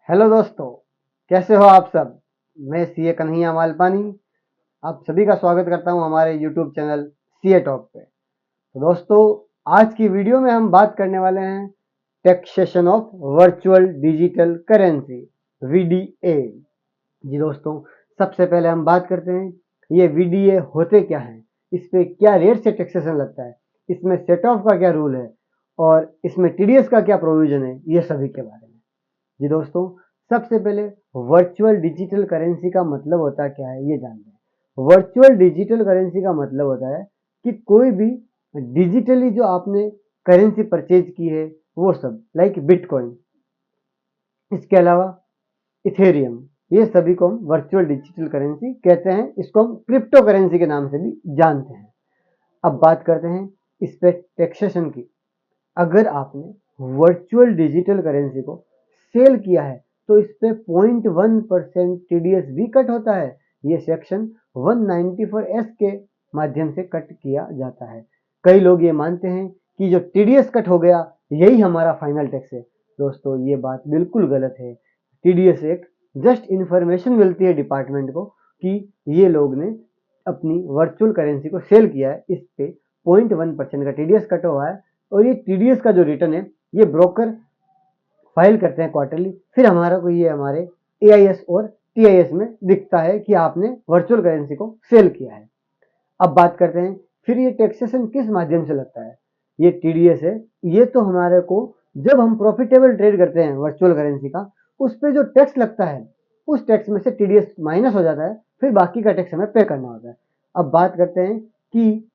Hello दोस्तों, कैसे हो आप सब। मैं सीए कन्हैया मालपानी आप सभी का स्वागत करता हूं हमारे यूट्यूब चैनल सीए टॉक पे। तो दोस्तों, आज की वीडियो में हम बात करने वाले हैं taxation of virtual digital currency VDA. जी दोस्तों, सबसे पहले हम बात करते हैं ये वीडीए होते क्या हैं, इस पे क्या रेट से टैक्सेशन लगता है, इसमें सेट ऑफ का क्या रूल है और इसमें टीडीएस का क्या प्रोविजन है, ये सभी के बारे में। जी दोस्तों, सबसे पहले वर्चुअल डिजिटल करेंसी का मतलब होता क्या है ये जानते हैं। वर्चुअल डिजिटल करेंसी का मतलब होता है कि कोई भी डिजिटली जो आपने करेंसी परचेज की है वो सब, लाइक बिटकॉइन, इसके अलावा इथेरियम, ये सभी को हम वर्चुअल डिजिटल करेंसी कहते हैं। इसको हम क्रिप्टो करेंसी के नाम से भी जानते हैं। अब बात करते हैं इस पे टैक्सेशन की। अगर आपने वर्चुअल डिजिटल करेंसी को सेल किया है तो इस पे 0.1% टीडीएस भी कट होता है। ये सेक्शन 194 के माध्यम से कट किया जाता है। कई लोग ये मानते हैं कि जो टीडीएस कट हो गया यही हमारा फाइनल टैक्स है। दोस्तों, ये बात बिल्कुल गलत है। टीडीएस एक जस्ट इंफॉर्मेशन मिलती है डिपार्टमेंट को कि ये लोग ने अपनी वर्चुअल करेंसी को सेल किया है, इस पे 0.1% का टीडीएस कट हुआ है। और ये टीडीएस का जो रिटर्न है ये ब्रोकर फाइल करते हैं क्वार्टरली, फिर हमारा को ये हमारे एआईएस और टीआईएस में दिखता है कि आपने वर्चुअल करेंसी को सेल किया है। अब बात करते हैं फिर ये टैक्सेशन किस माध्यम से लगता है। ये टीडीएस है, ये तो हमारे को जब हम प्रॉफिटेबल ट्रेड करते हैं वर्चुअल करेंसी का, उस पर जो टैक्स लगता है उस टैक्स में से टीडीएस माइनस हो जाता है, फिर बाकी का टैक्स हमें पे करना होता है। अब बात करते हैं कि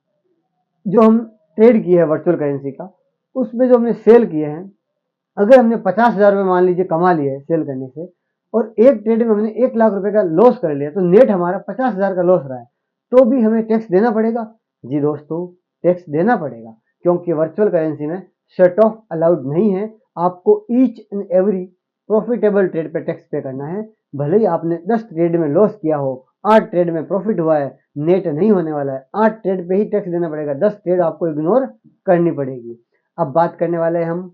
जो हम ट्रेड किए हैं वर्चुअल करेंसी का, उसमें जो हमने सेल किए हैं, अगर हमने 50,000 रुपये मान लीजिए कमा लिए सेल करने से और एक ट्रेड में हमने 1 लाख रुपए का लॉस कर लिया, तो नेट हमारा 50,000 का लॉस रहा है, तो भी हमें टैक्स देना पड़ेगा। जी दोस्तों, टैक्स देना पड़ेगा, क्योंकि वर्चुअल करेंसी में शट ऑफ अलाउड नहीं है। आपको each and every profitable trade पे टैक्स पे करना है। भले ही आपने 10 ट्रेड में लॉस किया हो, 8 ट्रेड में प्रॉफिट हुआ है, नेट नहीं होने वाला है, 8 ट्रेड पे ही टैक्स देना पड़ेगा, 10 ट्रेड आपको इग्नोर करनी पड़ेगी। अब बात करने वाले हैं हम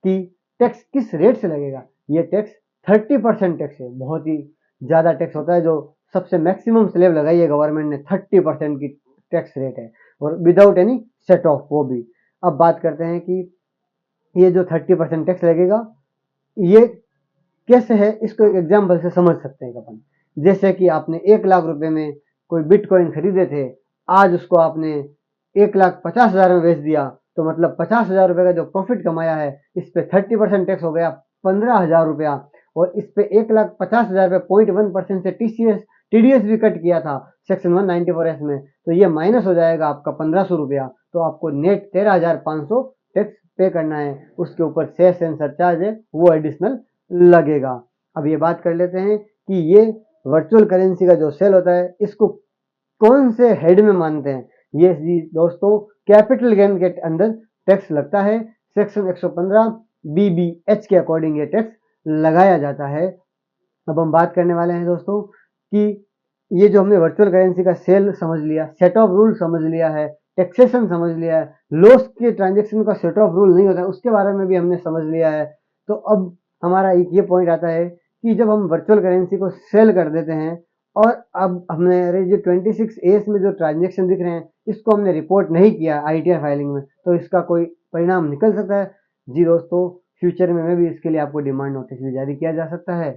कि टैक्स किस रेट से लगेगा। ये टैक्स 30% टैक्स है, बहुत ही ज़्यादा टैक्स होता है। जो सबसे मैक्सिमम स्लैब लगाई है गवर्नमेंट ने, 30% की टैक्स रेट है, और विदाउट एनी सेट ऑफ वो भी। अब बात करते हैं कि ये जो 30% टैक्स लगेगा ये कैसे है, इसको एक एग्जाम्पल से समझ सकते हैं अपन। जैसे कि आपने 1 लाख रुपए में कोई बिटकॉइन खरीदे थे, आज उसको आपने 1,50,000 में बेच दिया, तो मतलब 50,000 रुपए का जो प्रॉफिट कमाया है, इस पे 30% टैक्स हो गया 15,000 रुपया। और इस पे 1,50,000 रुपये 0.1% से टीडीएस भी कट किया था सेक्शन 194 में, तो ये माइनस हो जाएगा आपका 1,500 रुपया। तो आपको नेट 13,500 टैक्स पे करना है। उसके ऊपर सेस एंड सरचार्ज है वो एडिशनल लगेगा। अब ये बात कर लेते हैं कि ये वर्चुअल करेंसी का जो सेल होता है इसको कौन से हेड में मानते हैं। ये जी दोस्तों, कैपिटल गेन के अंदर टैक्स लगता है। सेक्शन 115 बीबीएच के अकॉर्डिंग ये टैक्स लगाया जाता है। अब हम बात करने वाले हैं दोस्तों कि ये जो हमने वर्चुअल करेंसी का सेल समझ लिया, सेट ऑफ रूल समझ लिया है, टैक्सेशन समझ लिया है, लॉस के ट्रांजेक्शन का सेट ऑफ रूल नहीं होता है उसके बारे में भी हमने समझ लिया है। तो अब हमारा एक ये पॉइंट आता है कि जब हम वर्चुअल करेंसी को सेल कर देते हैं और अब हमारे जो 26A में जो ट्रांजेक्शन दिख रहे हैं इसको हमने रिपोर्ट नहीं किया आईटीआर फाइलिंग में, तो इसका कोई परिणाम निकल सकता है। जी दोस्तों, फ्यूचर में भी इसके लिए आपको डिमांड नोटिस भी जारी किया जा सकता है,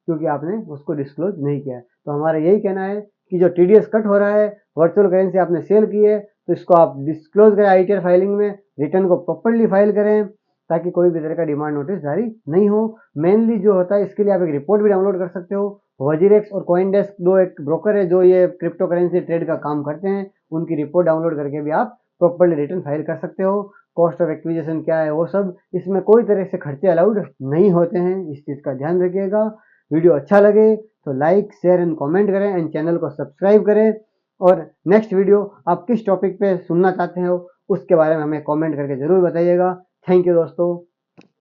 क्योंकि आपने उसको डिस्क्लोज नहीं किया। तो हमारा यही कहना है कि जो टीडीएस कट हो रहा है, वर्चुअल करेंसी आपने सेल की है, तो इसको आप डिस्क्लोज करें आईटीआर फाइलिंग में, रिटर्न को प्रॉपर्ली फाइल करें, ताकि कोई भी तरह का डिमांड नोटिस जारी नहीं हो। मेनली जो होता है इसके लिए आप एक रिपोर्ट भी डाउनलोड कर सकते हो। वजीरेक्स और कॉइनडेस्क दो एक ब्रोकर है जो ये क्रिप्टो करेंसी ट्रेड का काम करते हैं, उनकी रिपोर्ट डाउनलोड करके भी आप प्रॉपर्ली रिटर्न फाइल कर सकते हो। कॉस्ट ऑफ एक्विजिशन क्या है वो सब, इसमें कोई तरह से खर्चे अलाउड नहीं होते हैं, इस चीज़ का ध्यान रखिएगा। वीडियो अच्छा लगे तो लाइक शेयर एंड कमेंट करें एंड चैनल को सब्सक्राइब करें। और नेक्स्ट वीडियो आप किस टॉपिक पे सुनना चाहते हो उसके बारे में हमें कमेंट करके ज़रूर बताइएगा। थैंक यू दोस्तों।